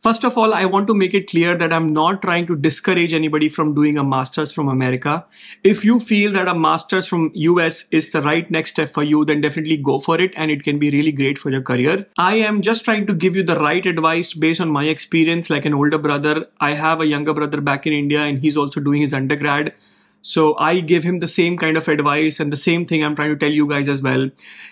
First of all, I want to make it clear that I'm not trying to discourage anybody from doing a master's from America. If you feel that a master's from US is the right next step for you, then definitely go for it, and it can be really great for your career. I am just trying to give you the right advice based on my experience. Like an older brother, I have a younger brother back in India and he's also doing his undergrad. So I give him the same kind of advice, and the same thing I'm trying to tell you guys as well.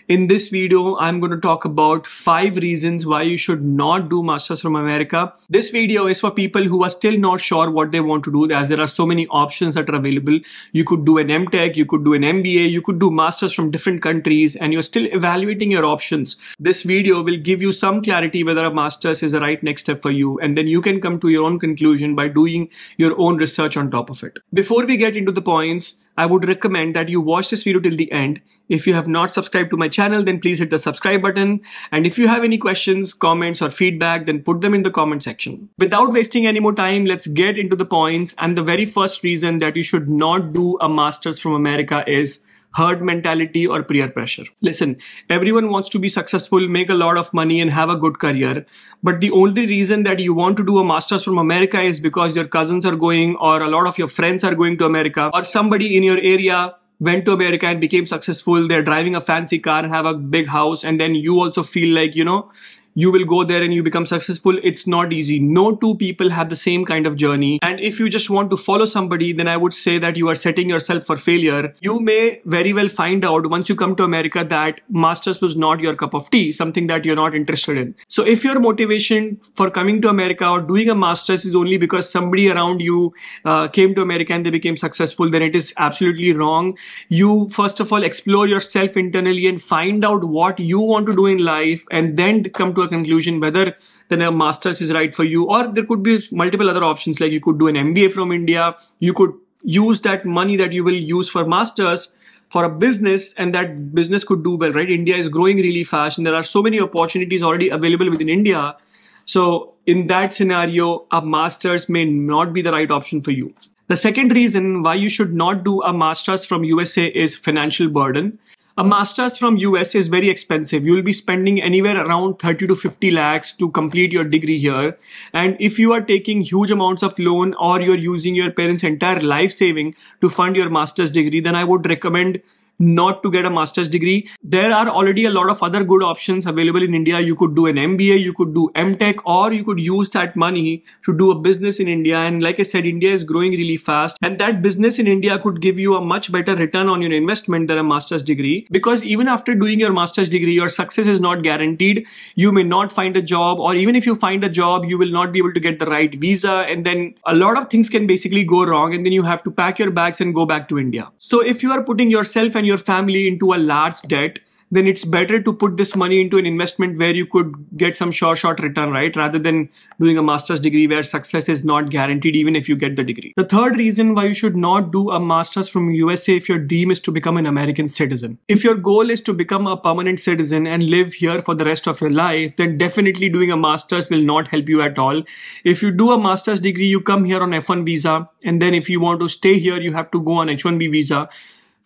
In this video, I'm going to talk about 5 reasons why you should not do masters from America. This video is for people who are still not sure what they want to do, as there are so many options that are available. You could do an MTech, you could do an MBA, you could do masters from different countries, and you're still evaluating your options. This video will give you some clarity whether a masters is the right next step for you, and then you can come to your own conclusion by doing your own research on top of it. Before we get into the points, I would recommend that you watch this video till the end. If you have not subscribed to my channel, then please hit the subscribe button. And if you have any questions, comments, or feedback, then put them in the comment section. Without wasting any more time, let's get into the points. And the very first reason that you should not do a master's from America is herd mentality or peer pressure. Listen, everyone wants to be successful, make a lot of money, and have a good career. But the only reason that you want to do a master's from America is because your cousins are going, or a lot of your friends are going to America, or somebody in your area went to America and became successful. They're driving a fancy car and have a big house. And then you also feel like, you will go there and you become successful. It's not easy. No two people have the same kind of journey. And if you just want to follow somebody, then I would say that you are setting yourself for failure. You may very well find out once you come to America that masters was not your cup of tea, something that you're not interested in. So if your motivation for coming to America or doing a masters is only because somebody around you came to America and they became successful, then it is absolutely wrong. You first of all explore yourself internally and find out what you want to do in life, and then come to a conclusion whether then a master's is right for you. Or there could be multiple other options, like you could do an MBA from India. You could use that money that you will use for master's for a business, and that business could do well, right? India is growing really fast and there are so many opportunities already available within India. So in that scenario, a master's may not be the right option for you. The second reason why you should not do a master's from USA is financial burden. A master's from US is very expensive. You will be spending anywhere around 30 to 50 lakhs to complete your degree here. And if you are taking huge amounts of loan, or you're using your parents' entire life saving to fund your master's degree, then I would recommend not to get a master's degree. There are already a lot of other good options available in India. You could do an MBA, you could do MTech, or you could use that money to do a business in India. And like I said, India is growing really fast, and that business in India could give you a much better return on your investment than a master's degree. Because even after doing your master's degree, your success is not guaranteed. You may not find a job, or even if you find a job, you will not be able to get the right visa. And then a lot of things can basically go wrong, and then you have to pack your bags and go back to India. So if you are putting yourself and your family into a large debt, then it's better to put this money into an investment where you could get some short return, right? Rather than doing a master's degree where success is not guaranteed even if you get the degree. The third reason why you should not do a master's from USA if your dream is to become an American citizen. If your goal is to become a permanent citizen and live here for the rest of your life, then definitely doing a master's will not help you at all. If you do a master's degree, you come here on F1 visa, and then if you want to stay here, you have to go on H1B visa.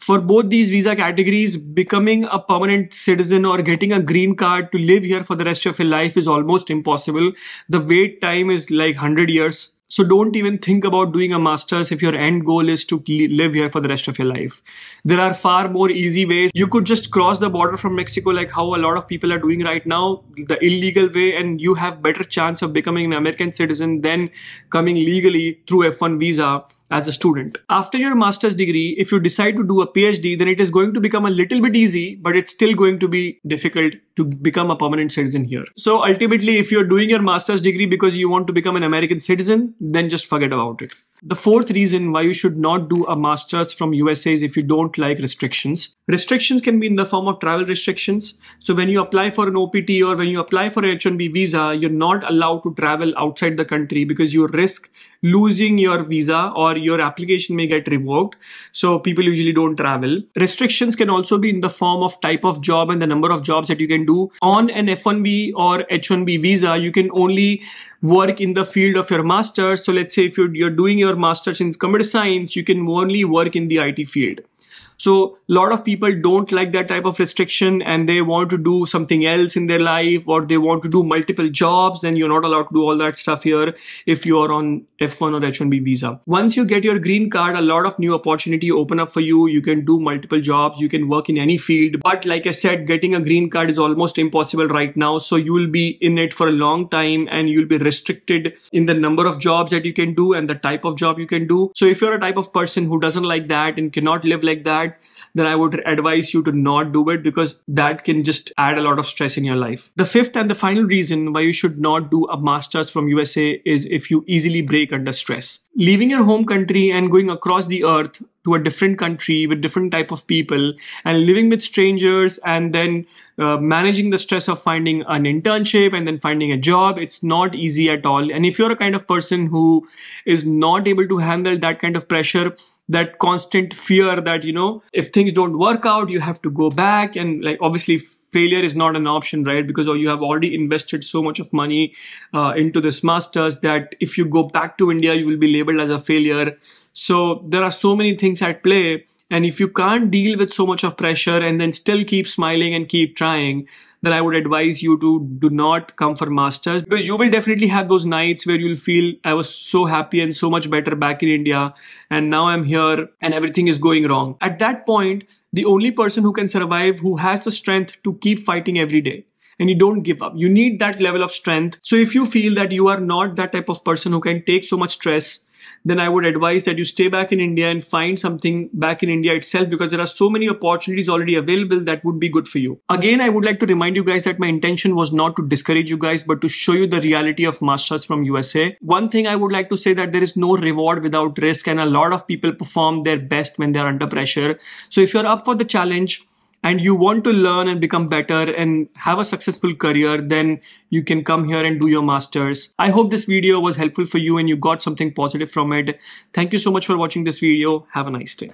For both these visa categories, becoming a permanent citizen or getting a green card to live here for the rest of your life is almost impossible. The wait time is like 100 years. So don't even think about doing a master's if your end goal is to live here for the rest of your life. There are far more easy ways. You could just cross the border from Mexico, like how a lot of people are doing right now, the illegal way, and you have better chance of becoming an American citizen than coming legally through F1 visa as a student. After your master's degree, if you decide to do a PhD, then it is going to become a little bit easy, but it's still going to be difficult to become a permanent citizen here. So ultimately, if you're doing your master's degree because you want to become an American citizen, then just forget about it. The fourth reason why you should not do a master's from USA is if you don't like restrictions. Restrictions can be in the form of travel restrictions. So when you apply for an OPT or when you apply for an H1B visa, you're not allowed to travel outside the country because you risk losing your visa or your application may get revoked. So people usually don't travel. Restrictions can also be in the form of type of job and the number of jobs that you can do. On an F1B or H1B visa, you can only work in the field of your master's. So let's say if you're doing your master's in computer science, you can only work in the IT field. So a lot of people don't like that type of restriction, and they want to do something else in their life, or they want to do multiple jobs. Then you're not allowed to do all that stuff here if you are on F1 or H1B visa. Once you get your green card, a lot of new opportunity open up for you. You can do multiple jobs, you can work in any field. But like I said, getting a green card is almost impossible right now. So you will be in it for a long time, and you'll be restricted in the number of jobs that you can do and the type of job you can do. So if you're a type of person who doesn't like that and cannot live like that, then I would advise you to not do it, because that can just add a lot of stress in your life. The fifth and the final reason why you should not do a master's from USA is if you easily break under stress. Leaving your home country and going across the earth to a different country with different type of people and living with strangers, and then managing the stress of finding an internship and then finding a job, it's not easy at all. And if you're a kind of person who is not able to handle that kind of pressure, that constant fear that, if things don't work out, you have to go back, and like obviously failure is not an option, right? Because you have already invested so much of money into this master's that if you go back to India, you will be labeled as a failure. So there are so many things at play. And if you can't deal with so much of pressure and then still keep smiling and keep trying, then I would advise you to do not come for masters, because you will definitely have those nights where you'll feel, I was so happy and so much better back in India, and now I'm here and everything is going wrong. At that point, the only person who can survive, who has the strength to keep fighting every day, and you don't give up. You need that level of strength. So if you feel that you are not that type of person who can take so much stress, then I would advise that you stay back in India and find something back in India itself, because there are so many opportunities already available that would be good for you. Again, I would like to remind you guys that my intention was not to discourage you guys, but to show you the reality of masters from USA. One thing I would like to say, that there is no reward without risk, and a lot of people perform their best when they are under pressure. So if you're up for the challenge and you want to learn and become better and have a successful career, then you can come here and do your masters. I hope this video was helpful for you and you got something positive from it. Thank you so much for watching this video. Have a nice day.